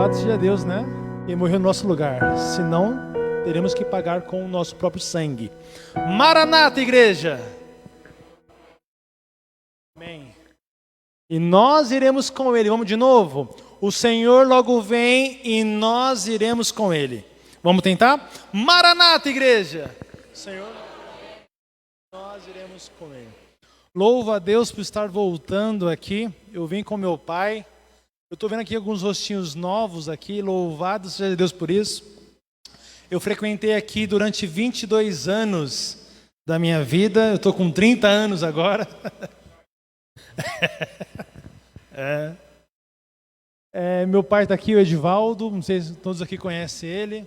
Louvado seja Deus, né? E morreu no nosso lugar. Senão, teremos que pagar com o nosso próprio sangue. Maranata, igreja! Amém. E nós iremos com Ele. Vamos de novo? O Senhor logo vem e nós iremos com Ele. Vamos tentar? Maranata, igreja! Senhor, nós iremos com Ele. Louvo a Deus por estar voltando aqui. Eu vim com meu pai. Eu estou vendo aqui alguns rostinhos novos aqui. Louvado seja Deus por isso. Eu frequentei aqui durante 22 anos da minha vida. Eu estou com 30 anos agora. Meu pai está aqui, o Edivaldo. Não sei se todos aqui conhecem ele.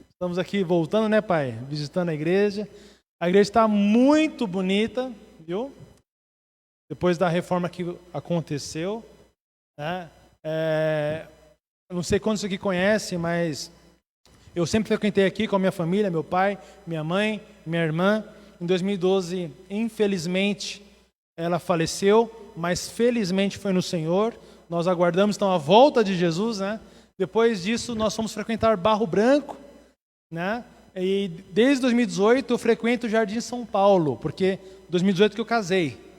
Estamos aqui voltando, né, pai? Visitando a igreja. A igreja está muito bonita, viu? Depois da reforma que aconteceu. Né? Eu não sei quantos aqui conhecem, mas eu sempre frequentei aqui com a minha família, meu pai, minha mãe, minha irmã. Em 2012, infelizmente, ela faleceu, mas felizmente foi no Senhor. Nós aguardamos então a volta de Jesus, né? Depois disso, nós fomos frequentar Barro Branco, né? E desde 2018 eu frequento o Jardim São Paulo, porque 2018 que eu casei.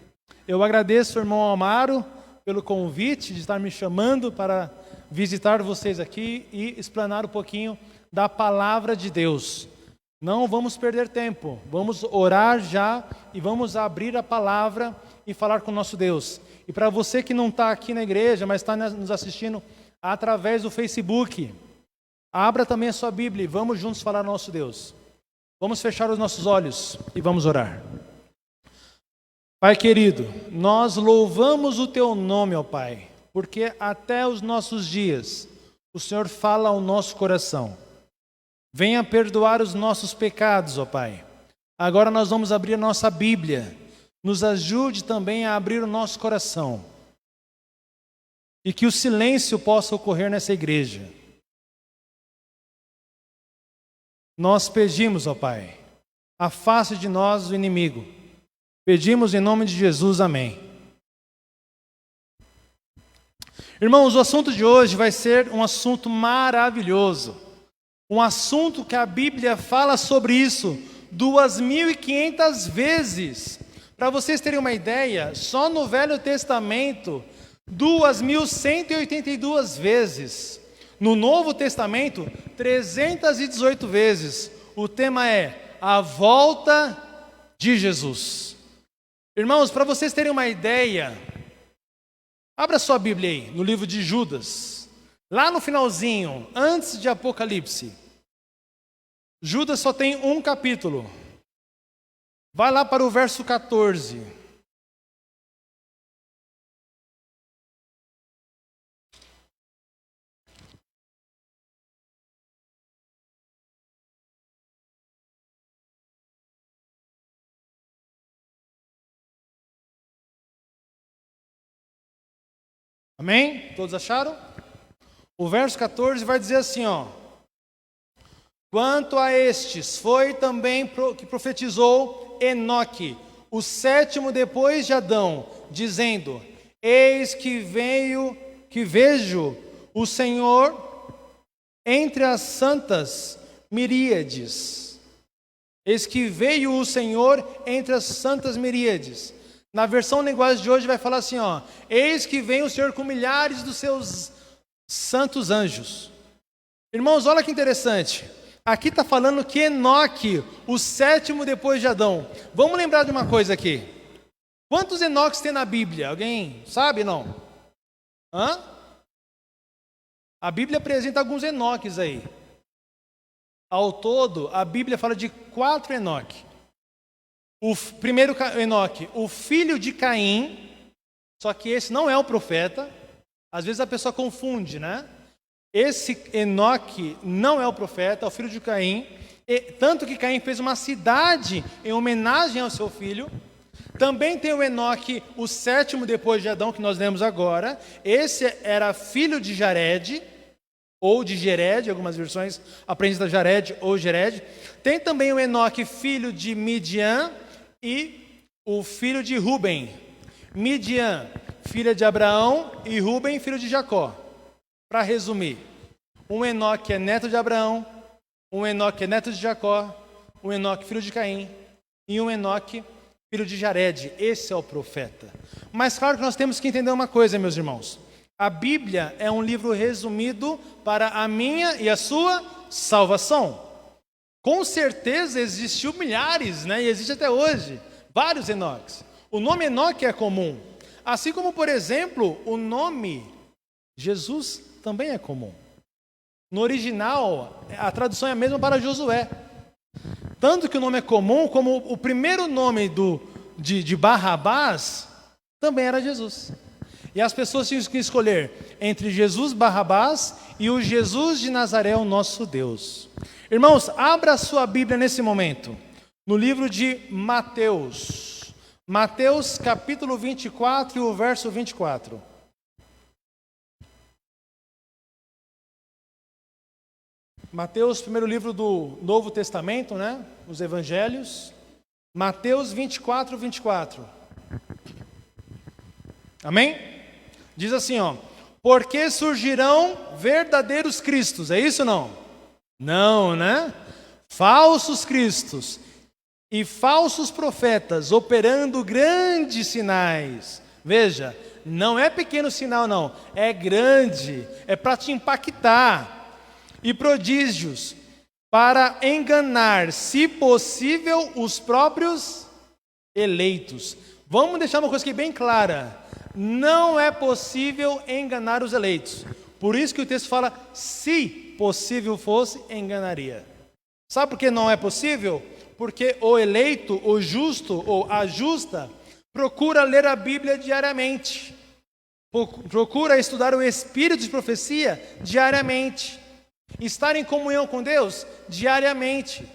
Eu agradeço ao irmão Amaro pelo convite de estar me chamando para visitar vocês aqui e explanar um pouquinho da palavra de Deus. Não vamos perder tempo, vamos orar já e vamos abrir a palavra e falar com o nosso Deus. E para você que não está aqui na igreja, mas está nos assistindo através do Facebook, abra também a sua Bíblia e vamos juntos falar ao nosso Deus. Vamos fechar os nossos olhos e vamos orar. Pai querido, nós louvamos o Teu nome, ó Pai, porque até os nossos dias o Senhor fala ao nosso coração. Venha perdoar os nossos pecados, ó Pai. Agora nós vamos abrir a nossa Bíblia. Nos ajude também a abrir o nosso coração. E que o silêncio possa ocorrer nessa igreja. Nós pedimos, ó Pai, afaste de nós o inimigo. Pedimos em nome de Jesus, amém. Irmãos, o assunto de hoje vai ser um assunto maravilhoso. Um assunto que a Bíblia fala sobre isso 2.500 vezes. Para vocês terem uma ideia, só no Velho Testamento, 2.182 vezes. No Novo Testamento, 318 vezes. O tema é a volta de Jesus. Irmãos, para vocês terem uma ideia, abra sua Bíblia aí, no livro de Judas. Lá no finalzinho, antes de Apocalipse. Judas só tem um capítulo. Vai lá para o verso 14. Amém? Todos acharam? O verso 14 vai dizer assim, ó. Quanto a estes, foi também que profetizou Enoque, o sétimo depois de Adão, dizendo: Eis que vejo o Senhor entre as santas miríades. Eis que veio o Senhor entre as santas miríades. Na versão linguagem de hoje vai falar assim, ó. Eis que vem o Senhor com milhares dos seus santos anjos. Irmãos, olha que interessante. Aqui está falando que Enoque, o sétimo depois de Adão. Vamos lembrar de uma coisa aqui. Quantos Enoques tem na Bíblia? Alguém sabe, não? Hã? A Bíblia apresenta alguns Enoques aí. Ao todo, a Bíblia fala de 4 Enoque. O primeiro Enoque, o filho de Caim, só que esse não é o profeta. Às vezes a pessoa confunde, né? Esse Enoque não é o profeta, é o filho de Caim. Tanto que Caim fez uma cidade em homenagem ao seu filho. Também tem o Enoque, o sétimo depois de Adão, que nós lemos agora. Esse era filho de Jared, ou de Gered, algumas versões apresentam Jared ou Gered. Tem também o Enoque, filho de Midian, e o filho de Ruben. Midian, filha de Abraão, e Ruben, filho de Jacó. Para resumir, um Enoque é neto de Abraão, um Enoque é neto de Jacó, um Enoque filho de Caim e um Enoque filho de Jared. Esse é o profeta. Mas claro que nós temos que entender uma coisa, meus irmãos. A Bíblia é um livro resumido para a minha e a sua salvação. Com certeza existiu milhares, e existe até hoje, vários Enoques. O nome Enoque é comum. Assim como, por exemplo, o nome Jesus também é comum. No original, a tradução é a mesma para Josué. Tanto que o nome é comum, como o primeiro nome de Barrabás também era Jesus. E as pessoas tinham que escolher entre Jesus Barrabás e o Jesus de Nazaré, o nosso Deus. Irmãos, abra a sua Bíblia nesse momento, no livro de Mateus. Mateus capítulo 24 e o verso 24. Mateus, primeiro livro do Novo Testamento, os Evangelhos. Mateus 24, 24. Amém? Diz assim, porque surgirão verdadeiros cristos. É isso ou não? Não, Falsos cristos e falsos profetas operando grandes sinais. Veja, não é pequeno sinal não, é grande, é para te impactar. E prodígios, para enganar, se possível, os próprios eleitos. Vamos deixar uma coisa aqui bem clara. Não é possível enganar os eleitos. Por isso que o texto fala, se possível fosse, enganaria. Sabe por que não é possível? Porque o eleito, o justo ou a justa, procura ler a Bíblia diariamente. Procura estudar o Espírito de profecia diariamente. Estar em comunhão com Deus diariamente.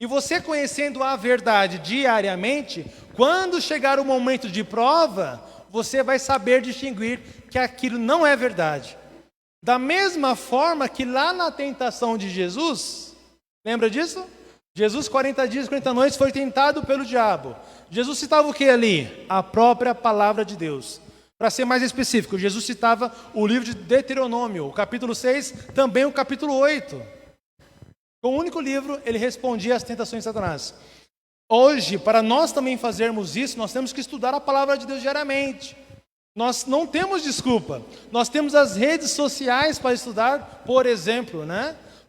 E você conhecendo a verdade diariamente, quando chegar o momento de prova, você vai saber distinguir que aquilo não é verdade. Da mesma forma que lá na tentação de Jesus, lembra disso? Jesus 40 dias, 40 noites foi tentado pelo diabo. Jesus citava o que ali? A própria palavra de Deus. Para ser mais específico, Jesus citava o livro de Deuteronômio, o capítulo 6, também o capítulo 8. Com um único livro, ele respondia às tentações de Satanás. Hoje, para nós também fazermos isso, nós temos que estudar a palavra de Deus diariamente. Nós não temos desculpa. Nós temos as redes sociais para estudar, por exemplo,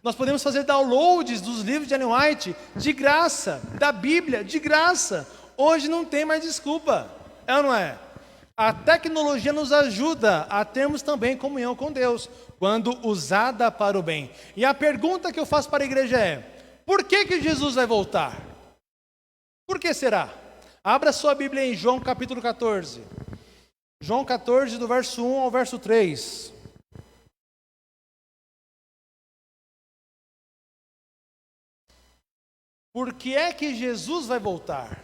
Nós podemos fazer downloads dos livros de Ellen White de graça, da Bíblia de graça. Hoje não tem mais desculpa, é ou não é? A tecnologia nos ajuda a termos também comunhão com Deus, quando usada para o bem. E a pergunta que eu faço para a igreja é, por que Jesus vai voltar? Por que será? Abra sua Bíblia em João capítulo 14. João 14, do verso 1 ao verso 3. Por que é que Jesus vai voltar?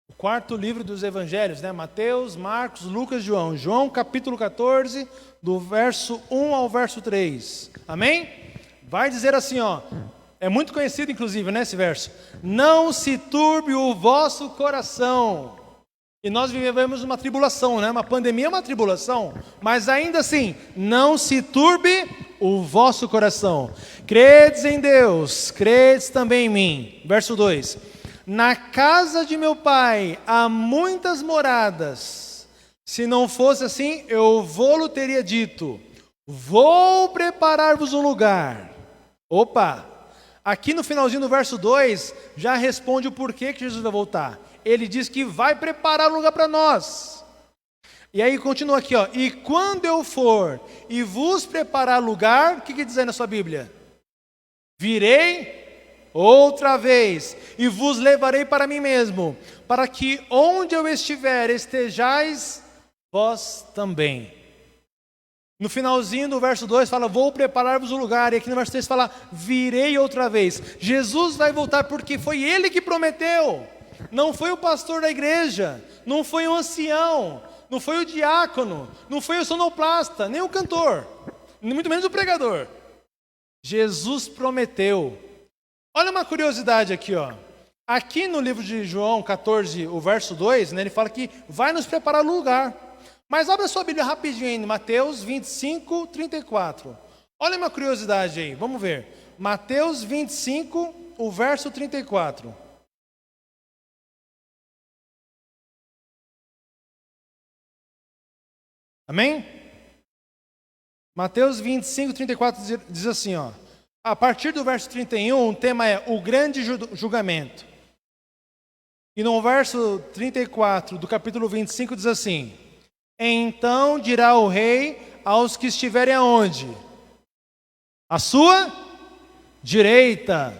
O quarto livro dos Evangelhos, Mateus, Marcos, Lucas, João. João capítulo 14, do verso 1 ao verso 3. Amém? Vai dizer assim, é muito conhecido inclusive, esse verso. Não se turbe o vosso coração. E nós vivemos uma tribulação, Uma pandemia é uma tribulação. Mas ainda assim, não se turbe o vosso coração. Credes em Deus, credes também em mim. Verso 2. Na casa de meu pai há muitas moradas. Se não fosse assim, eu vou-lo teria dito. Vou preparar-vos um lugar. Opa! Aqui no finalzinho do verso 2, já responde o porquê que Jesus vai voltar. Ele diz que vai preparar um lugar para nós. E aí continua aqui, e quando eu for e vos preparar lugar, o que diz aí na sua Bíblia? Virei outra vez e vos levarei para mim mesmo, para que onde eu estiver estejais vós também. No finalzinho do verso 2 fala, vou preparar-vos o lugar. E aqui no verso 3 fala, virei outra vez. Jesus vai voltar porque foi Ele que prometeu. Não foi o pastor da igreja, não foi o ancião, não foi o diácono, não foi o sonoplasta, nem o cantor, muito menos o pregador. Jesus prometeu. Olha uma curiosidade aqui, Aqui no livro de João 14, o verso 2, né, ele fala que vai nos preparar lugar. Mas abra sua Bíblia rapidinho em Mateus 25, 34. Olha uma curiosidade aí, vamos ver. Mateus 25, o verso 34. Amém? Mateus 25, 34 diz assim, ó. A partir do verso 31, o tema é o grande julgamento. E no verso 34 do capítulo 25 diz assim: então dirá o rei aos que estiverem aonde? À sua direita.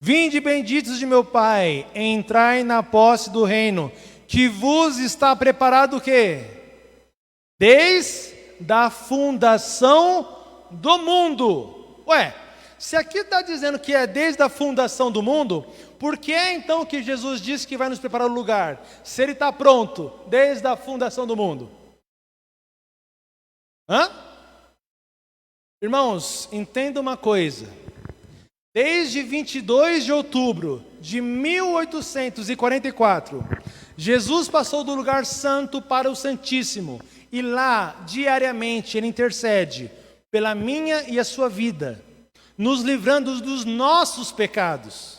Vinde benditos de meu Pai, entrai na posse do reino, que vos está preparado o quê? Desde a fundação do mundo. Ué, se aqui está dizendo que é desde a fundação do mundo, por que então que Jesus disse que vai nos preparar o lugar? Se ele está pronto desde a fundação do mundo. Irmãos, entenda uma coisa. Desde 22 de outubro de 1844, Jesus passou do lugar santo para o Santíssimo. E lá, diariamente, ele intercede pela minha e a sua vida, nos livrando dos nossos pecados.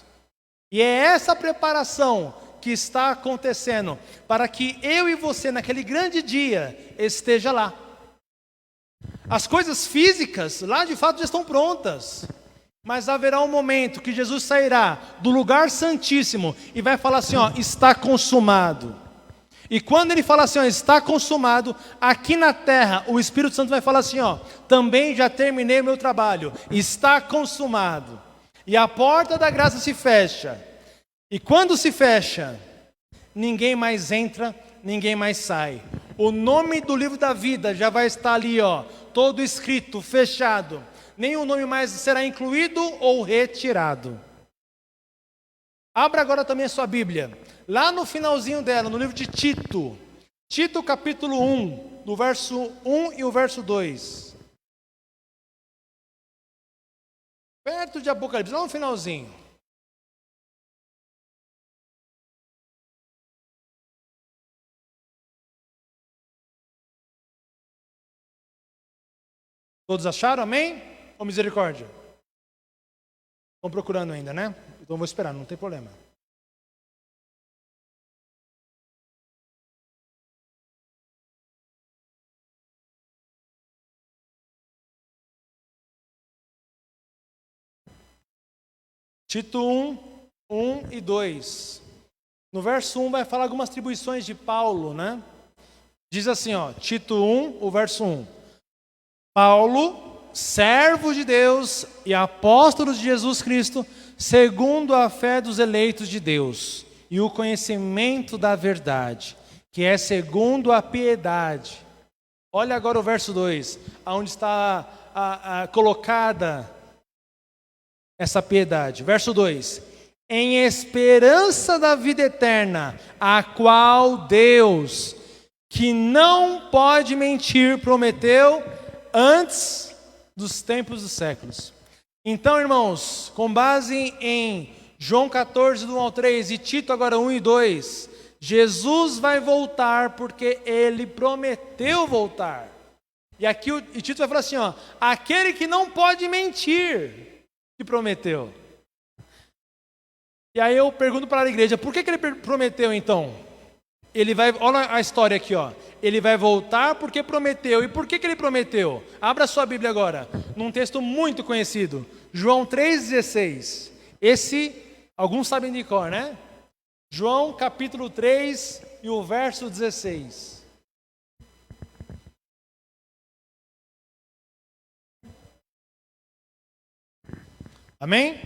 E é essa preparação que está acontecendo para que eu e você, naquele grande dia, esteja lá. As coisas físicas lá de fato já estão prontas, mas haverá um momento que Jesus sairá do lugar santíssimo e vai falar assim, ó, está consumado. E quando ele fala assim, ó, está consumado, aqui na terra o Espírito Santo vai falar assim, ó, também já terminei o meu trabalho, está consumado. E a porta da graça se fecha. E quando se fecha, ninguém mais entra, ninguém mais sai. O nome do livro da vida já vai estar ali, ó, todo escrito, fechado. Nenhum nome mais será incluído ou retirado. Abra agora também a sua Bíblia. Lá no finalzinho dela, no livro de Tito. Tito capítulo 1, do verso 1 e o verso 2. Perto de Apocalipse, lá no finalzinho. Todos acharam, amém? Ou misericórdia? Estão procurando ainda, né? Então vou esperar, não tem problema. Tito 1, 1 e 2. No verso 1 vai falar algumas atribuições de Paulo, né? Diz assim, ó, Tito 1, o verso 1. Paulo, servo de Deus e apóstolo de Jesus Cristo, segundo a fé dos eleitos de Deus e o conhecimento da verdade, que é segundo a piedade. Olha agora o verso 2, onde está colocada essa piedade. Verso 2. Em esperança da vida eterna, a qual Deus, que não pode mentir, prometeu antes dos tempos dos séculos. Então, irmãos, com base em João 14, do 1 ao 3 e Tito agora 1 e 2, Jesus vai voltar porque ele prometeu voltar. E aqui e Tito vai falar assim, ó, aquele que não pode mentir, que prometeu. E aí eu pergunto para a igreja, por que ele prometeu então? Ele vai, olha a história aqui, ó. Ele vai voltar porque prometeu. E por que ele prometeu? Abra sua Bíblia agora, num texto muito conhecido, João 3,16. Esse, alguns sabem de cor, né? João capítulo 3 e o verso 16. Amém?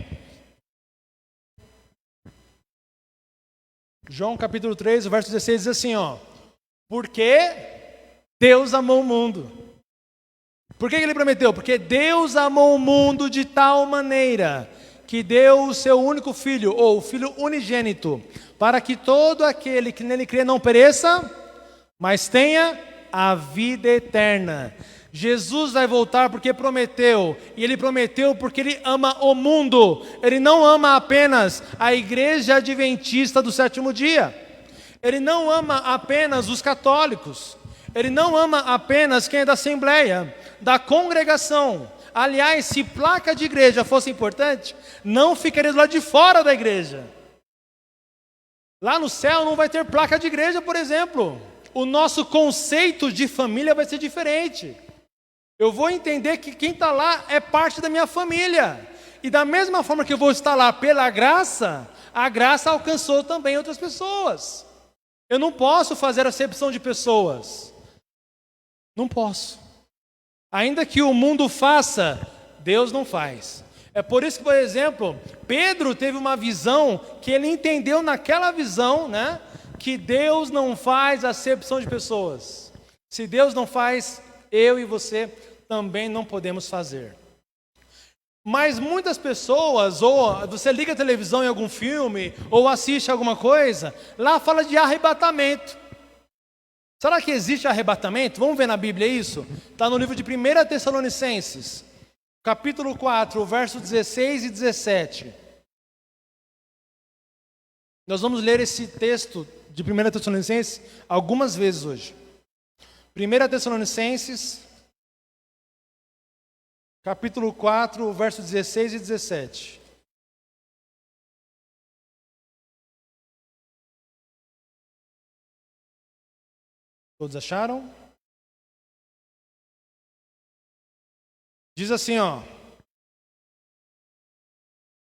João capítulo 3, o verso 16 diz assim, ó. Porque Deus amou o mundo. Por que ele prometeu? Porque Deus amou o mundo de tal maneira que deu o seu único filho, ou o filho unigênito, para que todo aquele que nele crê não pereça, mas tenha a vida eterna. Jesus vai voltar porque prometeu, e Ele prometeu porque Ele ama o mundo. Ele não ama apenas a igreja adventista do sétimo dia. Ele não ama apenas os católicos. Ele não ama apenas quem é da assembleia, da congregação. Aliás, se placa de igreja fosse importante, não ficaria do lado de fora da igreja. Lá no céu não vai ter placa de igreja, por exemplo. O nosso conceito de família vai ser diferente. Eu vou entender que quem está lá é parte da minha família. E da mesma forma que eu vou estar lá pela graça, a graça alcançou também outras pessoas. Eu não posso fazer acepção de pessoas. Não posso. Ainda que o mundo faça, Deus não faz. É por isso que, por exemplo, Pedro teve uma visão que ele entendeu naquela visão, né, que Deus não faz acepção de pessoas. Se Deus não faz, eu e você também não podemos fazer. Mas muitas pessoas, ou você liga a televisão em algum filme, ou assiste alguma coisa, lá fala de arrebatamento. Será que existe arrebatamento? Vamos ver na Bíblia isso? Está no livro de 1 Tessalonicenses, capítulo 4, versos 16 e 17. Nós vamos ler esse texto de 1 Tessalonicenses algumas vezes hoje. 1 Tessalonicenses, capítulo 4, versos 16 e 17. Todos acharam? Diz assim, ó.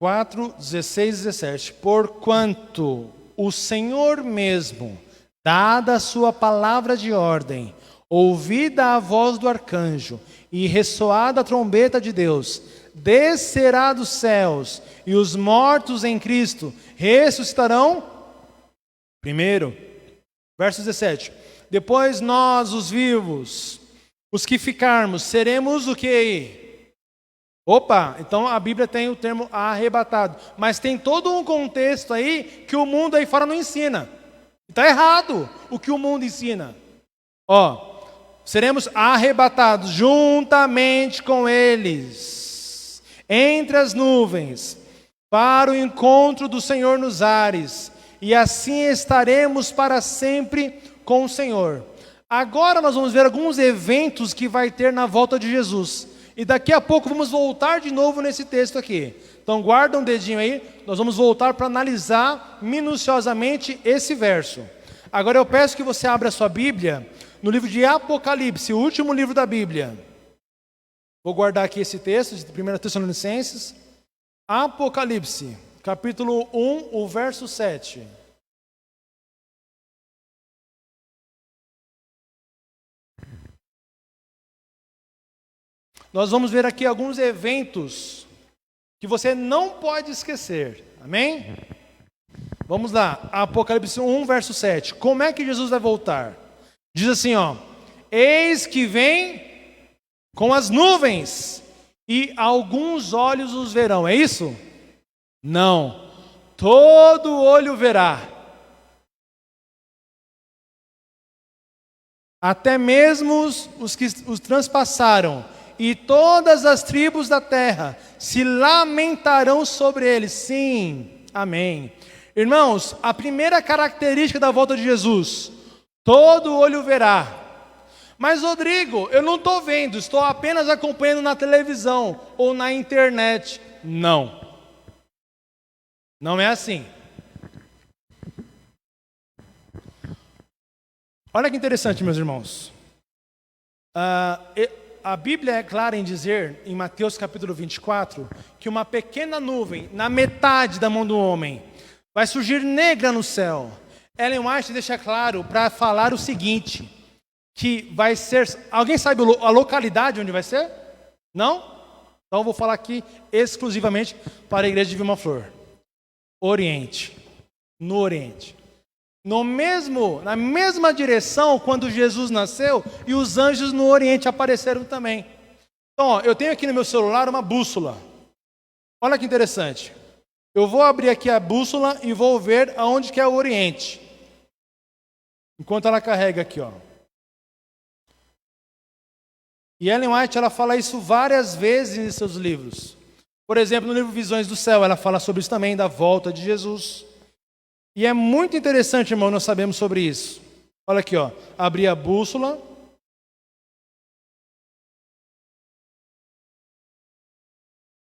4, 16 e 17. Porquanto o Senhor mesmo, dada a sua palavra de ordem, ouvida a voz do arcanjo e ressoada a trombeta de Deus, descerá dos céus, e os mortos em Cristo ressuscitarão. Primeiro, verso 17. Depois nós, os vivos, os que ficarmos, seremos o que? Opa, então a Bíblia tem o termo arrebatado. Mas tem todo um contexto aí que o mundo aí fora não ensina. Está errado o que o mundo ensina. Ó, seremos arrebatados juntamente com eles, entre as nuvens, para o encontro do Senhor nos ares. E assim estaremos para sempre com o Senhor. Agora nós vamos ver alguns eventos que vai ter na volta de Jesus. E daqui a pouco vamos voltar de novo nesse texto aqui. Então guarda um dedinho aí, nós vamos voltar para analisar minuciosamente esse verso. Agora eu peço que você abra a sua Bíblia no livro de Apocalipse, o último livro da Bíblia. Vou guardar aqui esse texto de 1 Tessalonicenses. Apocalipse, capítulo 1, o verso 7. Nós vamos ver aqui alguns eventos que você não pode esquecer. Amém? Vamos lá. Apocalipse 1, verso 7. Como é que Jesus vai voltar? Diz assim, ó. Eis que vem com as nuvens, e alguns olhos os verão. É isso? Não. Todo olho verá. Até mesmo os que os transpassaram. E todas as tribos da terra se lamentarão sobre eles. Sim, amém. Irmãos, a primeira característica da volta de Jesus, todo olho verá. Mas Rodrigo, eu não estou vendo, estou apenas acompanhando na televisão ou na internet. Não. Não é assim. Olha que interessante, meus irmãos. A Bíblia é clara em dizer, em Mateus capítulo 24, que uma pequena nuvem, na metade da mão do homem, vai surgir negra no céu. Ellen White deixa claro para falar o seguinte, que vai ser... Alguém sabe a localidade onde vai ser? Não? Então eu vou falar aqui exclusivamente para a igreja de Vilma Flor. Oriente. No Oriente. Na mesma direção quando Jesus nasceu, e os anjos no Oriente apareceram também. Então, ó, eu tenho aqui no meu celular uma bússola. Olha que interessante. Eu vou abrir aqui a bússola e vou ver aonde que é o Oriente. Enquanto ela carrega aqui, ó. E Ellen White, ela fala isso várias vezes em seus livros. Por exemplo, no livro Visões do Céu, ela fala sobre isso também, da volta de Jesus. E é muito interessante, irmão, nós sabemos sobre isso. Olha aqui, ó. Abri a bússola.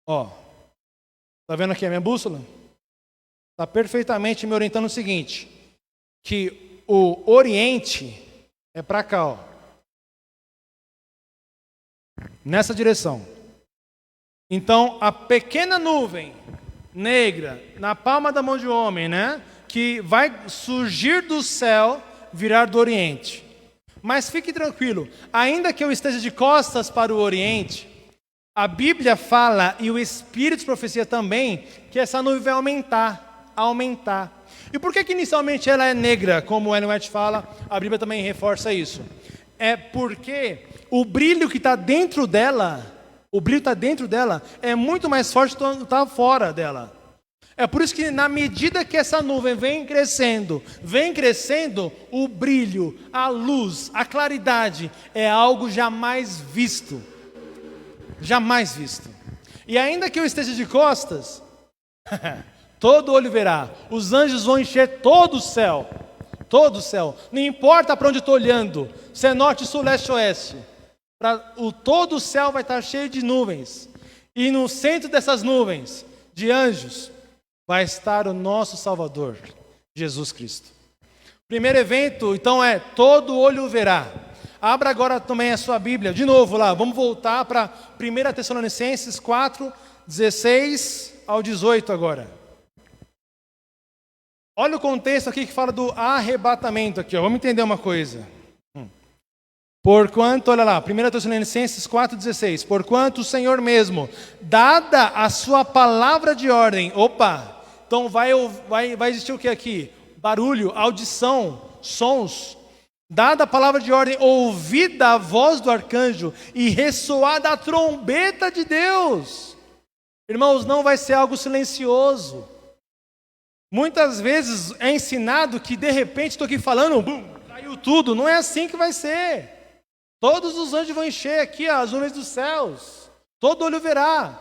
Ó. Tá vendo aqui a minha bússola? Está perfeitamente me orientando o seguinte, que o Oriente é para cá, ó. Nessa direção. Então, a pequena nuvem negra na palma da mão de um homem, né? Que vai surgir do céu, virar do Oriente. Mas fique tranquilo, ainda que eu esteja de costas para o Oriente, a Bíblia fala, e o Espírito de profecia também, que essa nuvem vai aumentar. E por que inicialmente ela é negra, como o Ellen White fala, a Bíblia também reforça isso. É porque o brilho que está dentro dela, é muito mais forte do que está fora dela. É por isso que na medida que essa nuvem vem crescendo, o brilho, a luz, a claridade é algo jamais visto. Jamais visto. E ainda que eu esteja de costas, todo olho verá. Os anjos vão encher todo o céu. Todo o céu. Não importa para onde eu estou olhando, se é norte, sul, leste, oeste. Todo o céu vai estar cheio de nuvens. E no centro dessas nuvens, de anjos, vai estar o nosso Salvador, Jesus Cristo. Primeiro evento, então, é todo olho verá. Abra agora também a sua Bíblia, de novo lá, vamos voltar para 1 Tessalonicenses 4, 16 ao 18 agora. Olha o contexto aqui que fala do arrebatamento aqui, ó. Vamos entender uma coisa. Porquanto, olha lá, 1 Tessalonicenses 4,16. Porquanto o Senhor mesmo, dada a sua palavra de ordem, então vai existir o que aqui? Barulho, audição, sons. Dada a palavra de ordem, ouvida a voz do arcanjo e ressoada a trombeta de Deus. Irmãos, não vai ser algo silencioso. Muitas vezes é ensinado que de repente estou aqui falando, caiu tudo. Não é assim que vai ser. Todos os anjos vão encher aqui as nuvens dos céus. Todo olho verá.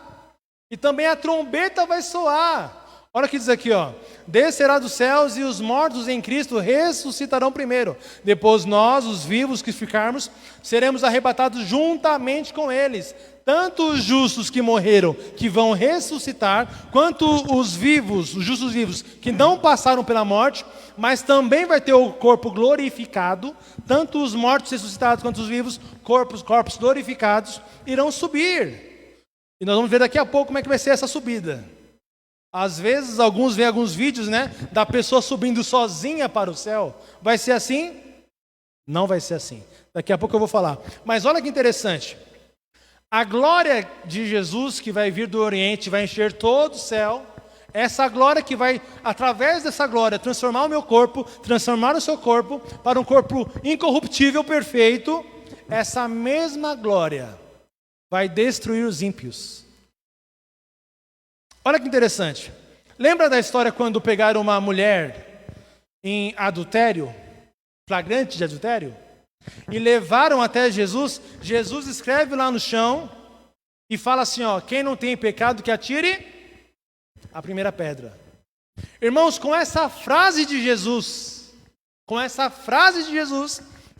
E também a trombeta vai soar. Olha o que diz aqui, ó. Descerá dos céus e os mortos em Cristo ressuscitarão primeiro. Depois nós, os vivos que ficarmos, seremos arrebatados juntamente com eles. Tanto os justos que morreram, que vão ressuscitar, quanto os vivos, os justos vivos, que não passaram pela morte, mas também vai ter o corpo glorificado. Tanto os mortos ressuscitados, quanto os vivos, corpos glorificados, irão subir. E nós vamos ver daqui a pouco como é que vai ser essa subida. Às vezes, alguns veem alguns vídeos, né, da pessoa subindo sozinha para o céu. Vai ser assim? Não vai ser assim. Daqui a pouco eu vou falar. Mas olha que interessante. A glória de Jesus que vai vir do Oriente, vai encher todo o céu. Essa glória que vai, através dessa glória, transformar o meu corpo, transformar o seu corpo para um corpo incorruptível, perfeito. Essa mesma glória vai destruir os ímpios. Olha que interessante. Lembra da história quando pegaram uma mulher em adultério, flagrante de adultério? E levaram até Jesus. Jesus escreve lá no chão e fala assim, ó, quem não tem pecado que atire a primeira pedra. Irmãos, com essa frase de Jesus,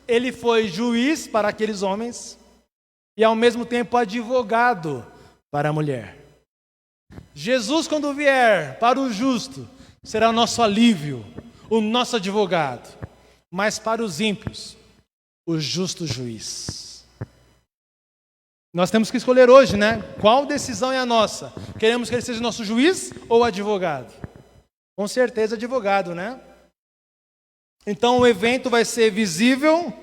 ele foi juiz para aqueles homens e ao mesmo tempo advogado para a mulher. Jesus, quando vier para o justo, será o nosso alívio, o nosso advogado. Mas para os ímpios, o justo juiz. Nós temos que escolher hoje, né? Qual decisão é a nossa? Queremos que ele seja nosso juiz ou advogado? Com certeza advogado, né? Então o evento vai ser visível,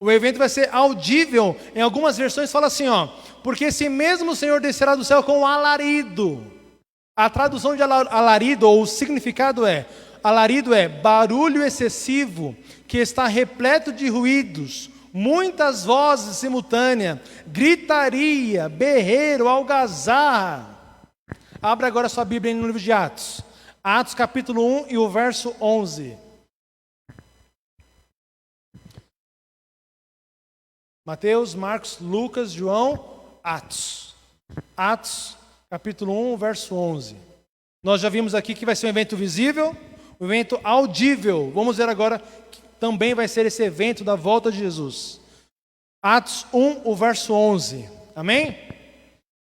o evento vai ser audível. Em algumas versões fala assim, ó, porque esse mesmo Senhor descerá do céu com alarido. A tradução de alarido, ou o significado alarido é barulho excessivo, que está repleto de ruídos, muitas vozes simultâneas, gritaria, berreiro, algazarra. Abra agora sua Bíblia no livro de Atos. Atos capítulo 1 e o verso 11. Mateus, Marcos, Lucas, João, Atos. Atos, capítulo 1, verso 11. Nós já vimos aqui que vai ser um evento visível, um evento audível. Vamos ver agora que também vai ser esse evento da volta de Jesus. Atos 1, o verso 11. Amém?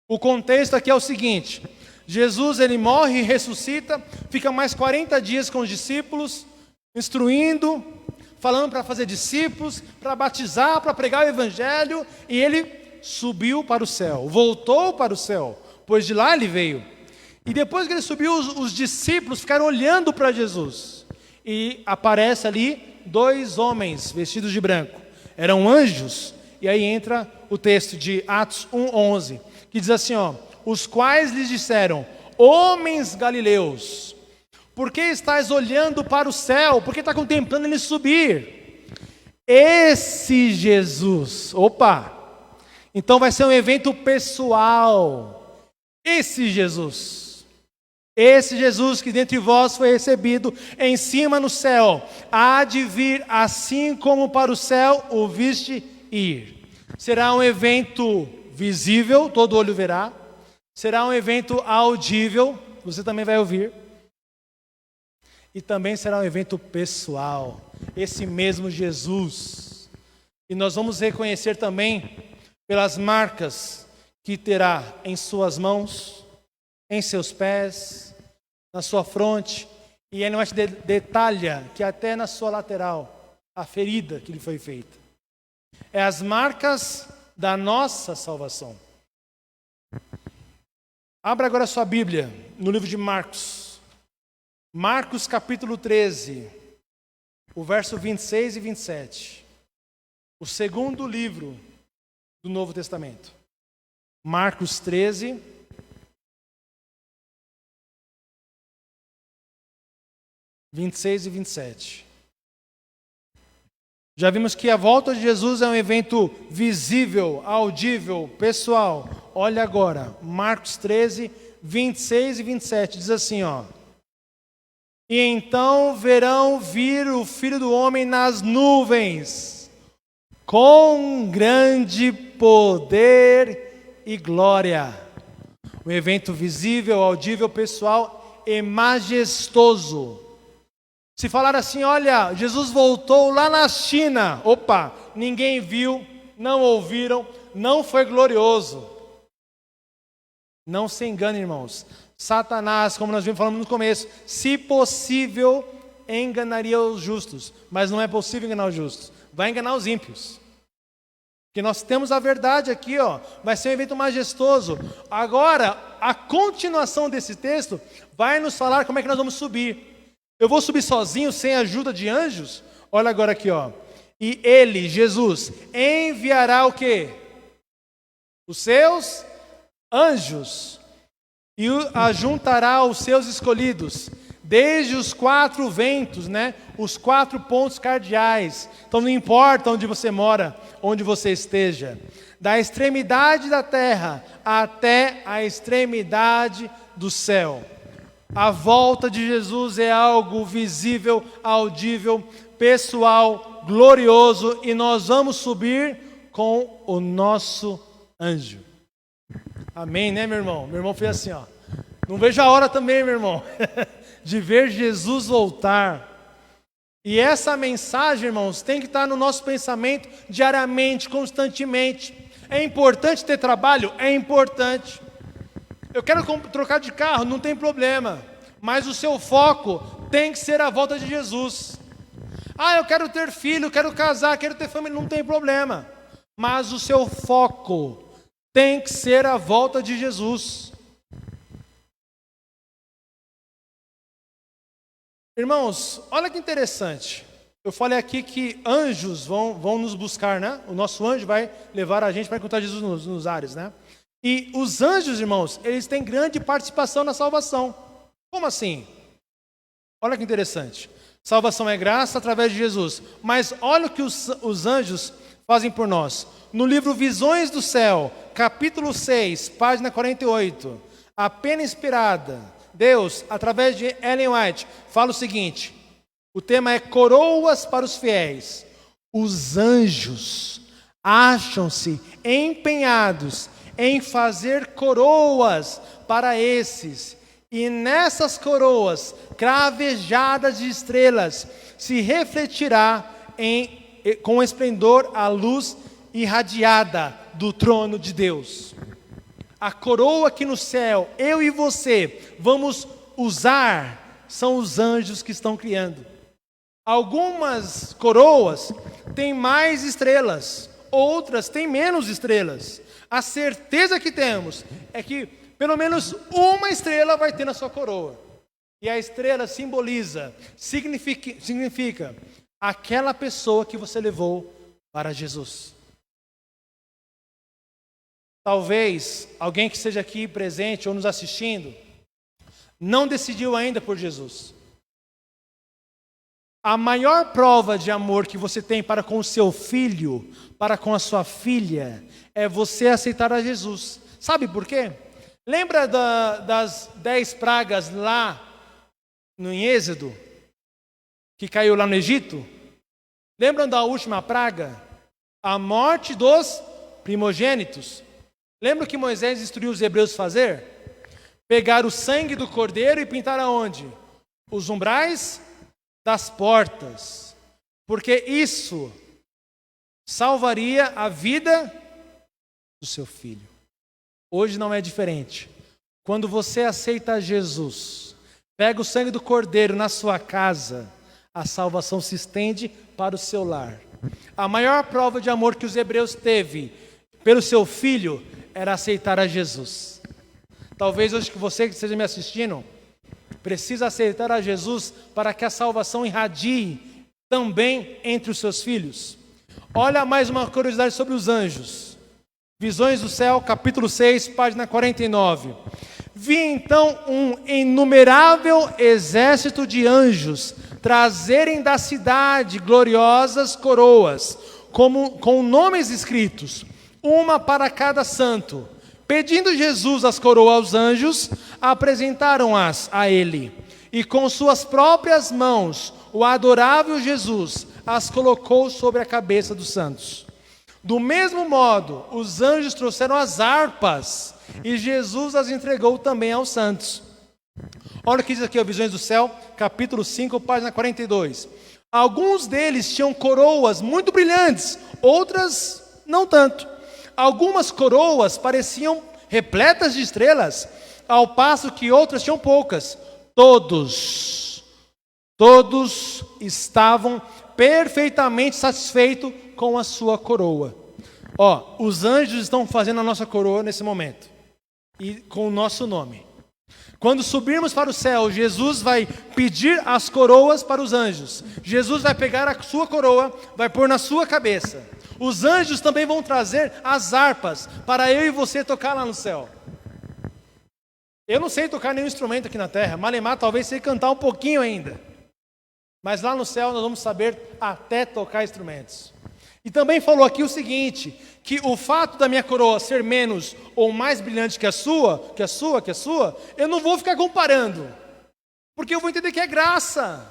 O contexto aqui é o seguinte: Jesus, ele morre e ressuscita, fica mais 40 dias com os discípulos, instruindo, falando para fazer discípulos, para batizar, para pregar o evangelho, e ele subiu para o céu, voltou para o céu, pois de lá ele veio. E depois que ele subiu, os discípulos ficaram olhando para Jesus, e aparece ali 2 homens vestidos de branco, eram anjos. E aí entra o texto de Atos 1:11, que diz assim, os quais lhes disseram: homens galileus, por que estáis olhando para o céu? Por que está contemplando ele subir? Esse Jesus, então vai ser um evento pessoal. Esse Jesus que dentre vós foi recebido em cima no céu, há de vir assim como para o céu o viste ir. Será um evento visível, todo olho verá. Será um evento audível, você também vai ouvir. E também será um evento pessoal, esse mesmo Jesus. E nós vamos reconhecer também pelas marcas que terá em suas mãos, em seus pés, na sua fronte. E ele mais detalha que até na sua lateral, a ferida que lhe foi feita. É as marcas da nossa salvação. Abra agora a sua Bíblia no livro de Marcos. Marcos capítulo 13, o verso 26 e 27. O segundo livro do Novo Testamento. Marcos 13, (26 e 27). Já vimos que a volta de Jesus é um evento visível, audível, pessoal. Olha agora, Marcos 13, 26 e 27, diz assim, E então verão vir o Filho do Homem nas nuvens, com grande poder e glória. Um evento visível, audível, pessoal e majestoso. Se falar assim, olha, Jesus voltou lá na China. Ninguém viu, não ouviram, não foi glorioso. Não se engane, irmãos. Satanás, como nós vimos falando no começo, se possível, enganaria os justos. Mas não é possível enganar os justos. Vai enganar os ímpios. Porque nós temos a verdade aqui, vai ser um evento majestoso. Agora, a continuação desse texto vai nos falar como é que nós vamos subir. Eu vou subir sozinho, sem a ajuda de anjos? Olha agora aqui, E ele, Jesus, enviará o quê? Os seus anjos. E ajuntará os seus escolhidos, desde os 4 ventos, os 4 pontos cardeais. Então não importa onde você mora, onde você esteja. Da extremidade da terra até a extremidade do céu. A volta de Jesus é algo visível, audível, pessoal, glorioso, e nós vamos subir com o nosso anjo. Amém, né, meu irmão? Meu irmão fez assim, Não vejo a hora também, meu irmão, de ver Jesus voltar. E essa mensagem, irmãos, tem que estar no nosso pensamento diariamente, constantemente. É importante ter trabalho? É importante. Eu quero trocar de carro, não tem problema. Mas o seu foco tem que ser a volta de Jesus. Eu quero ter filho, quero casar, quero ter família, não tem problema. Mas o seu foco tem que ser a volta de Jesus. Irmãos, olha que interessante. Eu falei aqui que anjos vão nos buscar, O nosso anjo vai levar a gente para encontrar Jesus nos ares, E os anjos, irmãos, eles têm grande participação na salvação. Como assim? Olha que interessante. Salvação é graça através de Jesus. Mas olha o que os anjos fazem por nós. No livro Visões do Céu, capítulo 6, página 48, a pena inspirada, Deus, através de Ellen White, fala o seguinte. O tema é coroas para os fiéis. Os anjos acham-se empenhados em fazer coroas para esses, e nessas coroas, cravejadas de estrelas, se refletirá com esplendor a luz irradiada do trono de Deus. A coroa aqui no céu, eu e você vamos usar, são os anjos que estão criando. Algumas coroas têm mais estrelas, outras têm menos estrelas. A certeza que temos é que pelo menos uma estrela vai ter na sua coroa. E a estrela simboliza, significa aquela pessoa que você levou para Jesus. Talvez alguém que esteja aqui presente ou nos assistindo não decidiu ainda por Jesus. A maior prova de amor que você tem para com o seu filho, para com a sua filha, é você aceitar a Jesus. Sabe por quê? Lembra das 10 pragas lá em Êxodo, que caiu lá no Egito? Lembram da última praga? A morte dos primogênitos. Lembra o que Moisés instruiu os hebreus a fazer? Pegar o sangue do cordeiro e pintar aonde? Os umbrais das portas. Porque isso salvaria a vida do seu filho. Hoje não é diferente. Quando você aceita Jesus, pega o sangue do cordeiro na sua casa, a salvação se estende para o seu lar. A maior prova de amor que os hebreus teve pelo seu filho era aceitar a Jesus. Talvez hoje que você que esteja me assistindo precisa aceitar a Jesus para que a salvação irradie também entre os seus filhos. Olha mais uma curiosidade sobre os anjos. Visões do céu, capítulo 6, página 49. Vi então um inumerável exército de anjos trazerem da cidade gloriosas coroas, com nomes escritos, uma para cada santo. Pedindo Jesus as coroas aos anjos, apresentaram-as a ele. E com suas próprias mãos, o adorável Jesus as colocou sobre a cabeça dos santos. Do mesmo modo, os anjos trouxeram as harpas, e Jesus as entregou também aos santos. Olha o que diz aqui, Visões do Céu, capítulo 5, página 42. Alguns deles tinham coroas muito brilhantes, outras não tanto. Algumas coroas pareciam repletas de estrelas, ao passo que outras tinham poucas. Todos estavam perfeitamente satisfeitos com a sua coroa. Os anjos estão fazendo a nossa coroa nesse momento, e com o nosso nome. Quando subirmos para o céu, Jesus vai pedir as coroas para os anjos. Jesus vai pegar a sua coroa, vai pôr na sua cabeça. Os anjos também vão trazer as harpas para eu e você tocar lá no céu. Eu não sei tocar nenhum instrumento aqui na terra. Malemar talvez sei cantar um pouquinho ainda. Mas lá no céu nós vamos saber até tocar instrumentos. E também falou aqui o seguinte, que o fato da minha coroa ser menos ou mais brilhante que a sua, eu não vou ficar comparando. Porque eu vou entender que é graça.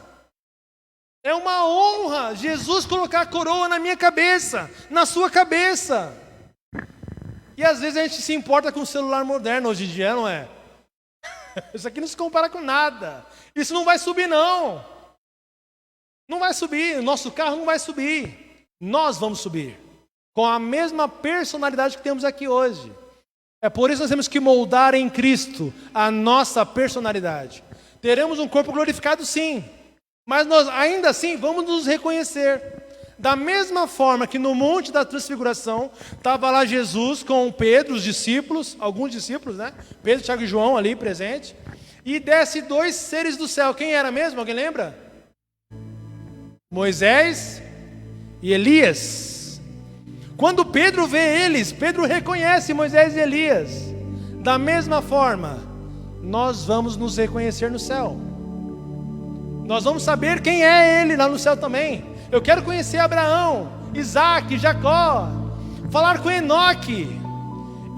É uma honra Jesus colocar a coroa na minha cabeça, na sua cabeça. E às vezes a gente se importa com o celular moderno hoje em dia, não é? Isso aqui não se compara com nada. Isso não vai subir, não. Não vai subir, o nosso carro não vai subir. Nós vamos subir, com a mesma personalidade que temos aqui hoje. É por isso que nós temos que moldar em Cristo a nossa personalidade. Teremos um corpo glorificado, sim. Mas nós ainda assim vamos nos reconhecer. Da mesma forma que no Monte da Transfiguração, estava lá Jesus com Pedro, os discípulos, alguns discípulos, né? Pedro, Tiago e João ali presente. E desce 2 seres do céu. Quem era mesmo? Alguém lembra? Moisés e Elias. Quando Pedro vê eles, Pedro reconhece Moisés e Elias. Da mesma forma, nós vamos nos reconhecer no céu. Nós vamos saber quem é ele lá no céu também. Eu quero conhecer Abraão, Isaac, Jacó, falar com Enoque.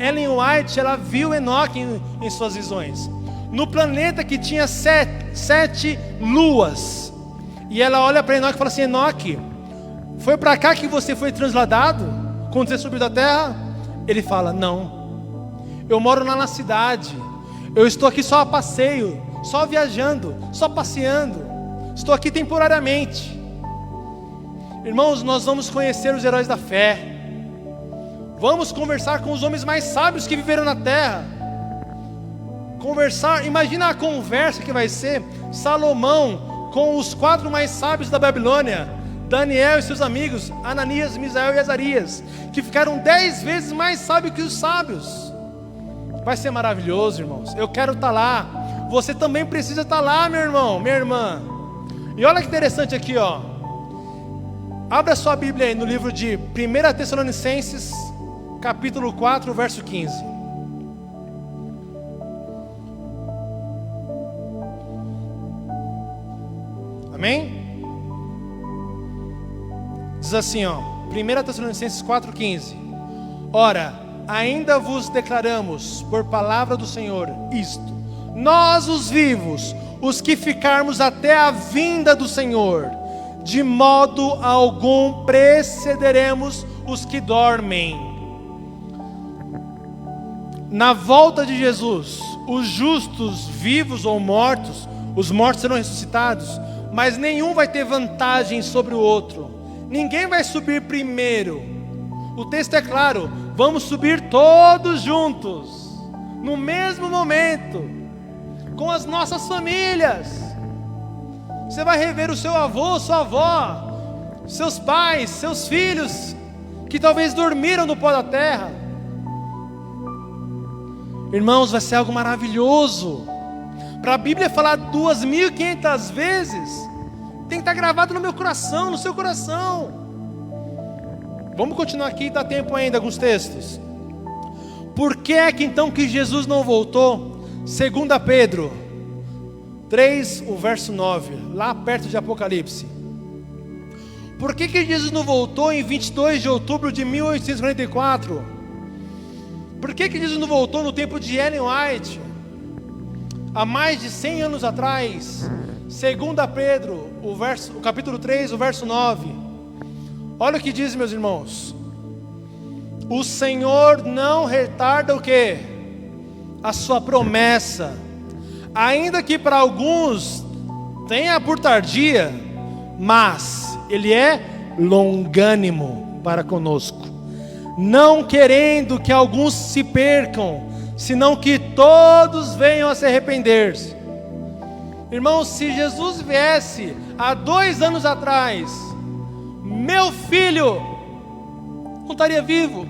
Ellen White, ela viu Enoque em suas visões, no planeta que tinha 7 luas. E ela olha para Enoque e fala assim: Enoque, foi para cá que você foi transladado? quando você subir da terra? Ele fala: não, eu moro lá na cidade, eu estou aqui só a passeio, só viajando, só passeando, estou aqui temporariamente. Irmãos, nós vamos conhecer os heróis da fé, vamos conversar com os homens mais sábios que viveram na terra. Conversar, imagina a conversa que vai ser Salomão com os 4 mais sábios da Babilônia, Daniel e seus amigos, Ananias, Misael e Azarias, que ficaram 10 vezes mais sábios que os sábios. Vai ser maravilhoso, irmãos. Eu quero estar lá. Você também precisa estar lá, meu irmão, minha irmã. E olha que interessante aqui, ó. Abra sua Bíblia aí no livro de 1 Tessalonicenses, capítulo 4, verso 15. Amém? Diz assim, ó, 1 Tessalonicenses 4,15: ora, ainda vos declaramos por palavra do Senhor isto: nós os vivos, os que ficarmos até a vinda do Senhor, de modo algum precederemos os que dormem. Na volta de Jesus, os justos, vivos ou mortos, os mortos serão ressuscitados, mas nenhum vai ter vantagem sobre o outro. Ninguém vai subir primeiro. O texto é claro: vamos subir todos juntos, no mesmo momento, com as nossas famílias. Você vai rever o seu avô, sua avó, seus pais, seus filhos, que talvez dormiram no pó da terra. Irmãos, vai ser algo maravilhoso. Para a Bíblia falar 2.500 vezes, tem que estar gravado no meu coração, no seu coração. Vamos continuar aqui, dá tempo ainda, alguns textos. Por que é que então que Jesus não voltou? 2 Pedro 3, o verso 9, lá perto de Apocalipse. Por que que Jesus não voltou em 22 de outubro de 1844? Por que que Jesus não voltou no tempo de Ellen White, há mais de 100 anos atrás? 2 Pedro, o capítulo 3, o verso 9. Olha o que diz, meus irmãos: o Senhor não retarda o quê? A sua promessa, ainda que para alguns tenha por tardia, mas Ele é longânimo para conosco, não querendo que alguns se percam, senão que todos venham a se arrepender-se. Irmãos, se Jesus viesse há 2 anos atrás, meu filho não estaria vivo.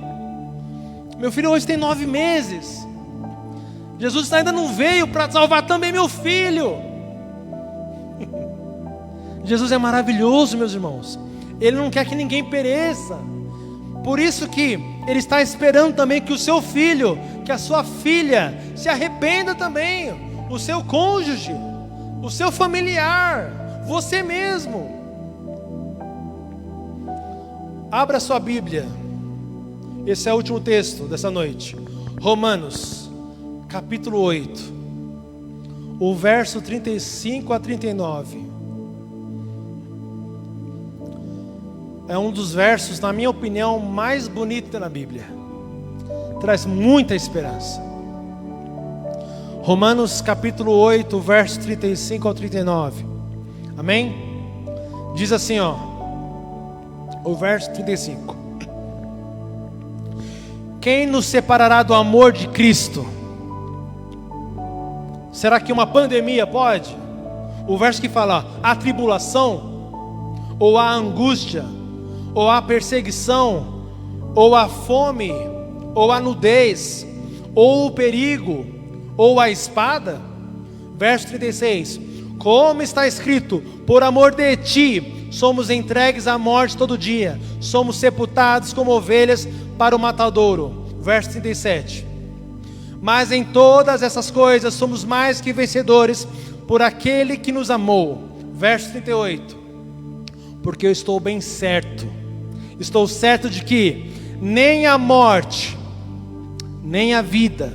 Meu filho hoje tem 9 meses. Jesus ainda não veio para salvar também meu filho. Jesus é maravilhoso, meus irmãos. Ele não quer que ninguém pereça. Por isso que Ele está esperando também que o seu filho, que a sua filha se arrependa também. O seu cônjuge, o seu familiar, você mesmo. Abra sua Bíblia. Esse é o último texto dessa noite. Romanos, capítulo 8, o verso 35 a 39. É um dos versos, na minha opinião, mais bonitos na Bíblia. Traz muita esperança. Romanos capítulo 8, verso 35 ao 39. Amém? Diz assim, ó, o verso 35: quem nos separará do amor de Cristo? Será que uma pandemia pode? O verso que fala: a tribulação, ou a angústia, ou a perseguição, ou a fome, ou a nudez, ou o perigo, ou a espada? Verso 36: como está escrito, por amor de ti somos entregues à morte todo dia, somos sepultados como ovelhas para o matadouro. Verso 37: mas em todas essas coisas somos mais que vencedores por aquele que nos amou. Verso 38: porque eu estou bem certo, estou certo de que nem a morte, nem a vida,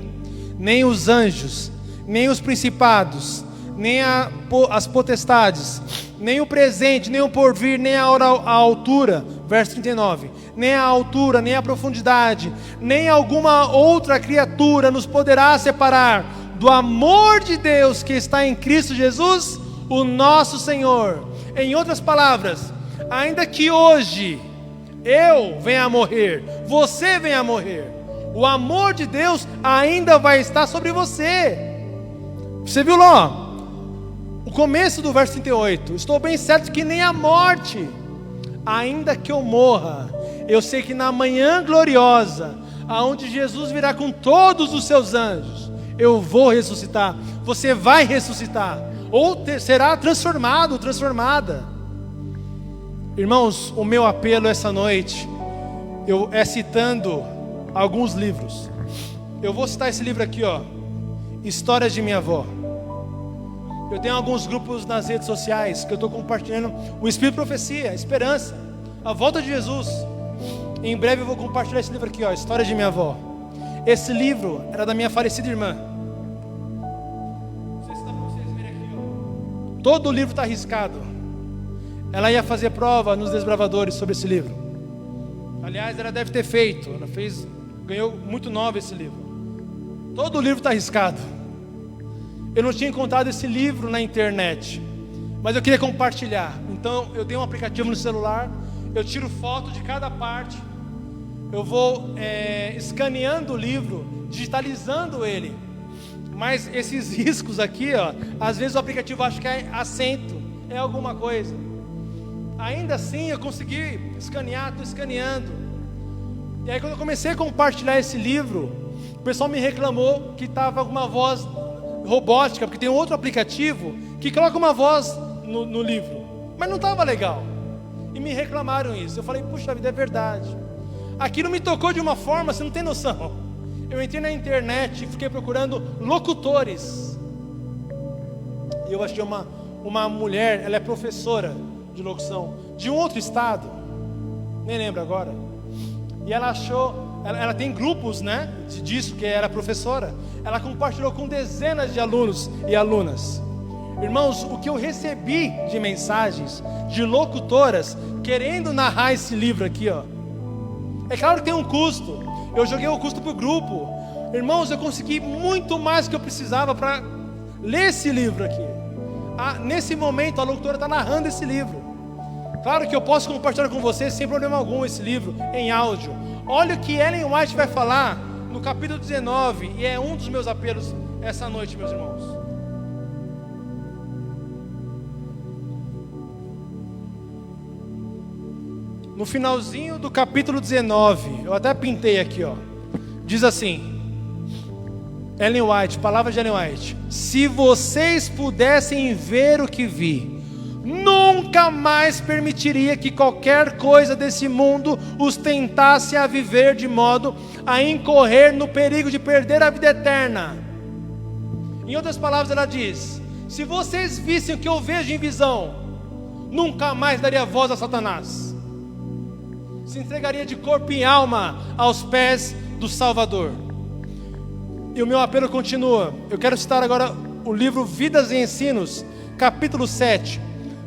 nem os anjos, nem os principados, nem as potestades, nem o presente, nem o porvir, nem a altura, verso 39, nem a altura, nem a profundidade, nem alguma outra criatura nos poderá separar do amor de Deus que está em Cristo Jesus, o nosso Senhor. Em outras palavras, ainda que hoje eu venha a morrer, você venha a morrer, o amor de Deus ainda vai estar sobre você. Você viu lá, o começo do verso 38, estou bem certo que nem a morte, ainda que eu morra, eu sei que na manhã gloriosa, aonde Jesus virá com todos os seus anjos, eu vou ressuscitar. Você vai ressuscitar, ou será transformado, transformada. Irmãos, o meu apelo essa noite é citando alguns livros. Eu vou citar esse livro aqui, ó, Histórias de Minha Avó. Eu tenho alguns grupos nas redes sociais que eu estou compartilhando o Espírito de Profecia, a Esperança, a volta de Jesus. Em breve eu vou compartilhar esse livro aqui, ó, Histórias de Minha Avó. Esse livro era da minha falecida irmã. Não sei se dá para vocês verem aqui, ó. Todo o livro está riscado. Ela ia fazer prova nos Desbravadores sobre esse livro. Aliás, ela deve ter feito. Ela ganhou muito nova esse livro. Todo o livro está riscado. Eu não tinha encontrado esse livro na internet, mas eu queria compartilhar. Então eu tenho um aplicativo no celular. Eu tiro foto de cada parte. Eu vou escaneando o livro, digitalizando ele. Mas esses riscos aqui, ó, às vezes o aplicativo acha que é acento, é alguma coisa. Ainda assim eu consegui escanear, estou escaneando. E aí quando eu comecei a compartilhar esse livro, o pessoal me reclamou que estava alguma voz robótica, porque tem um outro aplicativo que coloca uma voz no livro, mas não estava legal. E me reclamaram isso. Eu falei, puxa vida, é verdade. Aquilo me tocou de uma forma, você não tem noção. Eu entrei na internet e fiquei procurando locutores. E eu achei uma mulher, ela é professora de locução, de um outro estado, nem lembro agora. E ela achou, ela tem grupos, né, disso, que era professora. Ela compartilhou com dezenas de alunos e alunas. Irmãos, o que eu recebi de mensagens de locutoras querendo narrar esse livro aqui, ó. É claro que tem um custo. Eu joguei o custo pro grupo. Irmãos, eu consegui muito mais do que eu precisava para ler esse livro aqui. Nesse momento a locutora está narrando esse livro. Claro que eu posso compartilhar com vocês sem problema algum esse livro em áudio. Olha o que Ellen White vai falar no capítulo 19, e é um dos meus apelos essa noite, meus irmãos. No finalzinho do capítulo 19, eu até pintei aqui, ó. Diz assim, Ellen White, palavra de Ellen White: se vocês pudessem ver o que vi, nunca mais permitiria que qualquer coisa desse mundo os tentasse a viver de modo a incorrer no perigo de perder a vida eterna. Em outras palavras, ela diz: se vocês vissem o que eu vejo em visão, nunca mais daria voz a Satanás. Se entregaria de corpo e alma aos pés do Salvador. E o meu apelo continua. Eu quero citar agora o livro Vidas e Ensinos, capítulo 7,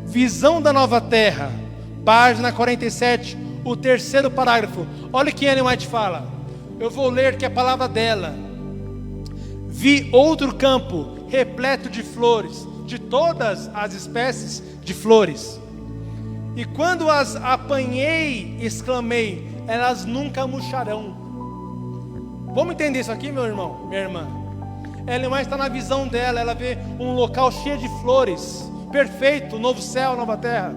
Visão da Nova Terra, página 47, o terceiro parágrafo. Olha o que Ellen White fala. Eu vou ler que é a palavra dela. Vi outro campo repleto de flores, de todas as espécies de flores. E quando as apanhei, exclamei: elas nunca murcharão. Vamos entender isso aqui, meu irmão, minha irmã? Ellen White está na visão dela. Ela vê um local cheio de flores, perfeito, novo céu, nova terra.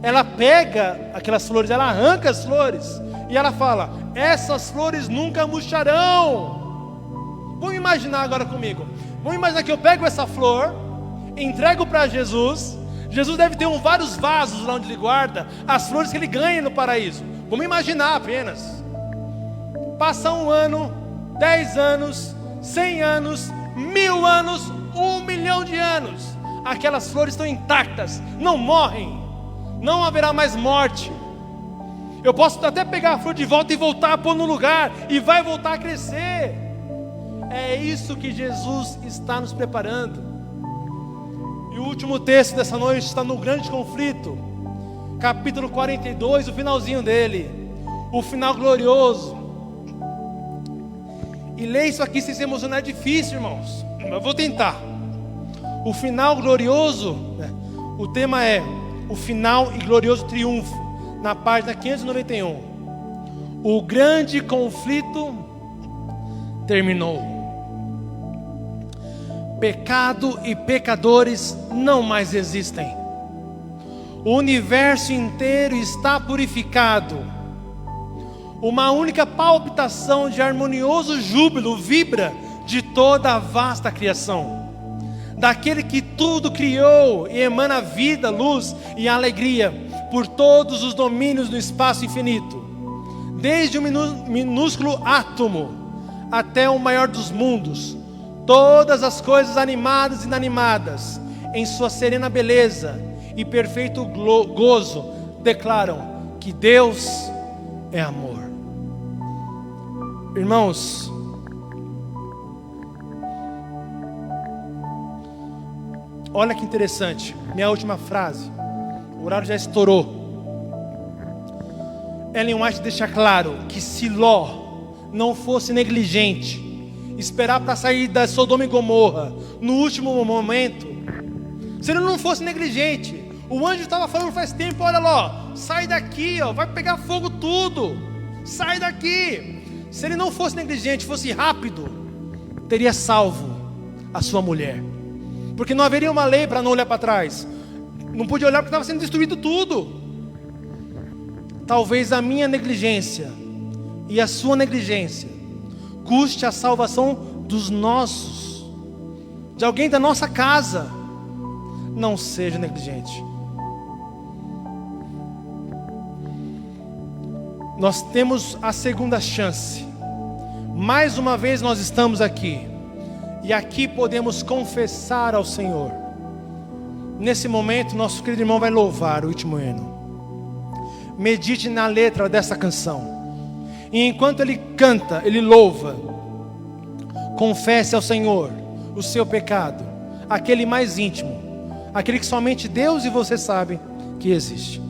Ela pega aquelas flores, ela arranca as flores e ela fala: essas flores nunca murcharão. Vamos imaginar agora comigo. Vamos imaginar que eu pego essa flor, entrego para Jesus. Jesus deve ter vários vasos lá onde ele guarda as flores que ele ganha no paraíso. Vamos imaginar apenas. Passa 1 ano, 10 anos, 100 anos, 1000 anos, 1 milhão de anos. Aquelas flores estão intactas, não morrem, não haverá mais morte. Eu posso até pegar a flor de volta e voltar a pôr no lugar, e vai voltar a crescer. É isso que Jesus está nos preparando. E o último texto dessa noite está no grande conflito, capítulo 42, o finalzinho dele. O final glorioso. E ler isso aqui sem se emocionar é difícil, irmãos. Eu vou tentar. O final glorioso, o tema é o final e glorioso triunfo, na página 591. O grande conflito terminou. Pecado e pecadores não mais existem. O universo inteiro está purificado. Uma única palpitação de harmonioso júbilo vibra de toda a vasta criação. Daquele que tudo criou e emana vida, luz e alegria por todos os domínios do espaço infinito. Desde o minúsculo átomo até o maior dos mundos. Todas as coisas animadas e inanimadas, em sua serena beleza e perfeito gozo, declaram que Deus é amor. Irmãos, olha que interessante, minha última frase, o horário já estourou. Ellen White deixa claro que se Ló não fosse negligente, esperar para sair da Sodoma e Gomorra no último momento, se ele não fosse negligente, o anjo estava falando faz tempo: olha Ló, sai daqui, ó, vai pegar fogo tudo, sai daqui. Se ele não fosse negligente, fosse rápido, teria salvo a sua mulher, porque não haveria uma lei para não olhar para trás, não podia olhar porque estava sendo destruído tudo. Talvez a minha negligência e a sua negligência custe a salvação dos nossos, de alguém da nossa casa. Não seja negligente. Nós temos a segunda chance. Mais uma vez nós estamos aqui, e aqui podemos confessar ao Senhor. Nesse momento, nosso querido irmão vai louvar o último hino. Medite na letra dessa canção, e enquanto ele canta, ele louva, confesse ao Senhor o seu pecado, aquele mais íntimo, aquele que somente Deus e você sabem que existe.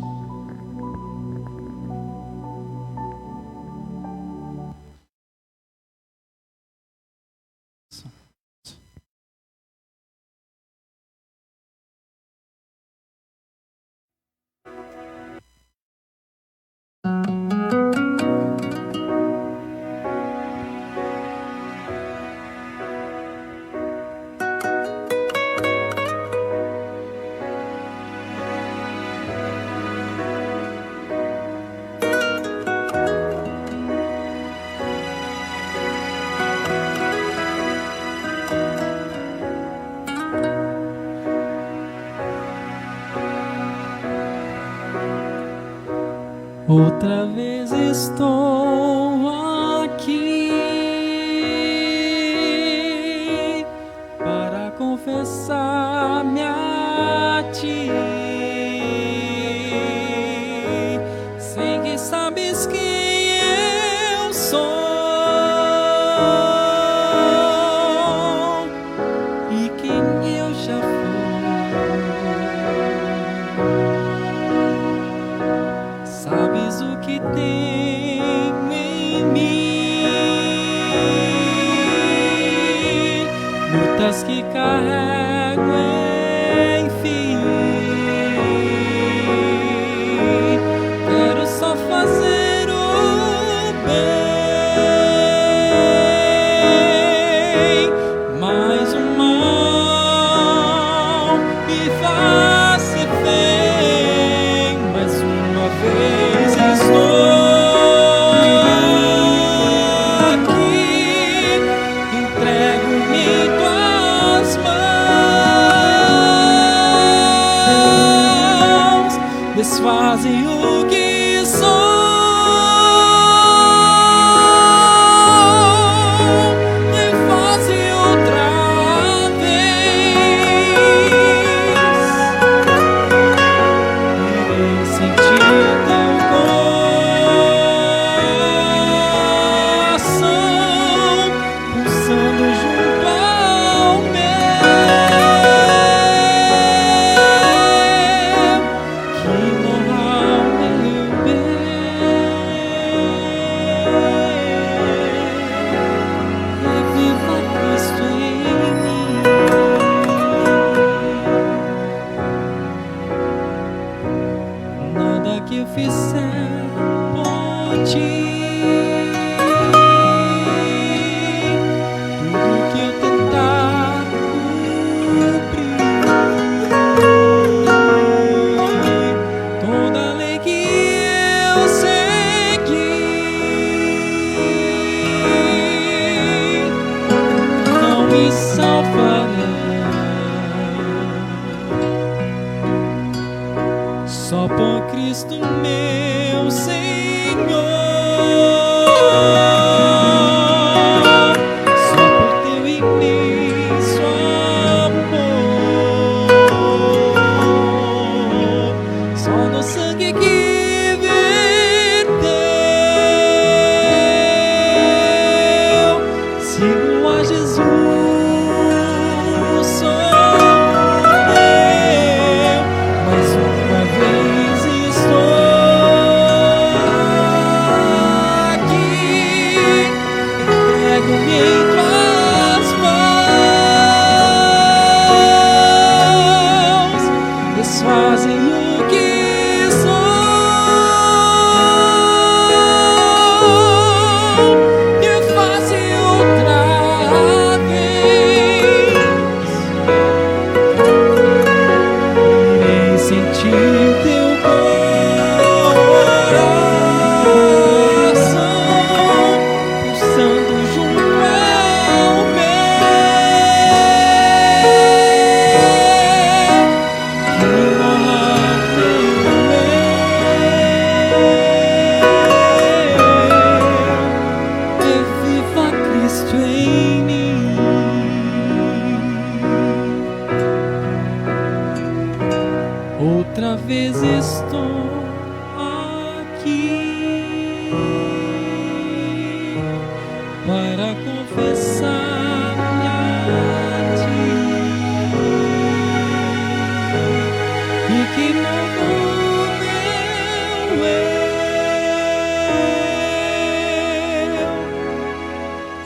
Outra vez estou aqui para confessar-me a Ti. Sei que sabes quem eu sou e quem eu já fui. Sabes o que tenho em mim, lutas que carrego, enfim. Quero só fazer o bem, mas o mal me faz refém. Mais uma vez estou aqui, entrego-me em tuas mãos, desfazem o que sou, refazem outra vez. Irei sentir teu coração pulsando junto ao meu, que morra o Cristo meu Senhor. Só por teu imenso amor, só no sangue que verteu, sigo a Jesus. Outra vez estou aqui para confessar-me a ti, e que novo meu eu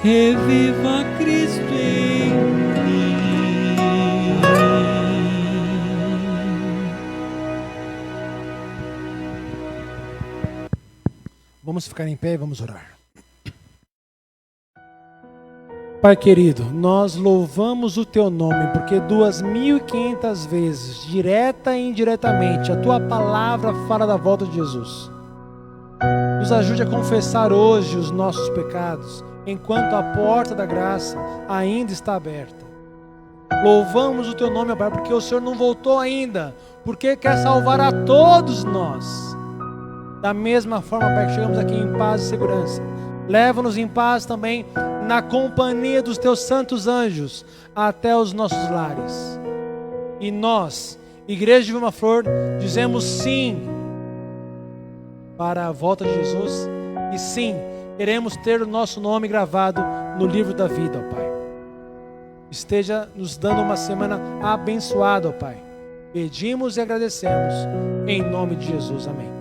reviva Cristo em mim. Vamos ficar em pé e vamos orar. Pai querido, nós louvamos o Teu nome, porque 2.500 vezes, direta e indiretamente, a Tua palavra fala da volta de Jesus. Nos ajude a confessar hoje os nossos pecados, enquanto a porta da graça ainda está aberta. Louvamos o Teu nome, Pai, porque o Senhor não voltou ainda, porque quer salvar a todos nós. Da mesma forma, Pai, que chegamos aqui em paz e segurança, leva-nos em paz também na companhia dos Teus santos anjos até os nossos lares. E nós, Igreja de Vilma Flor, dizemos sim para a volta de Jesus, e sim, queremos ter o nosso nome gravado no livro da vida, ó Pai. Esteja nos dando uma semana abençoada, ó Pai. Pedimos e agradecemos em nome de Jesus, amém.